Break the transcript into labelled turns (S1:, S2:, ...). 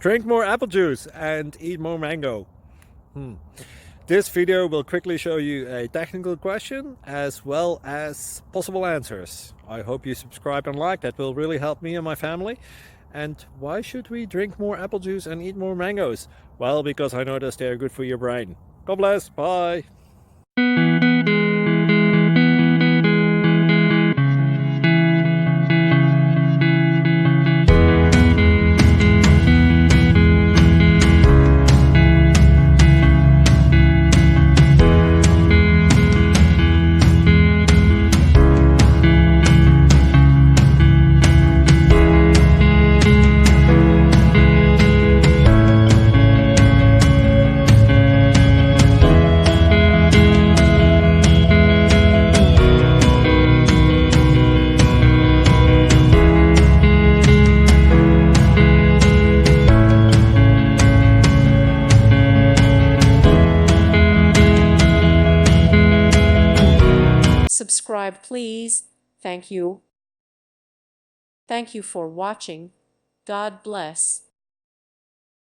S1: Drink more apple juice and eat more mango. This video will quickly show you a technical question as well as possible answers. I hope you subscribe and like, that will really help me and my family. And why should we drink more apple juice and eat more mangoes? Well, because I noticed they are good for your brain. God bless, bye!
S2: Subscribe, please. Thank you. Thank you for watching. God bless.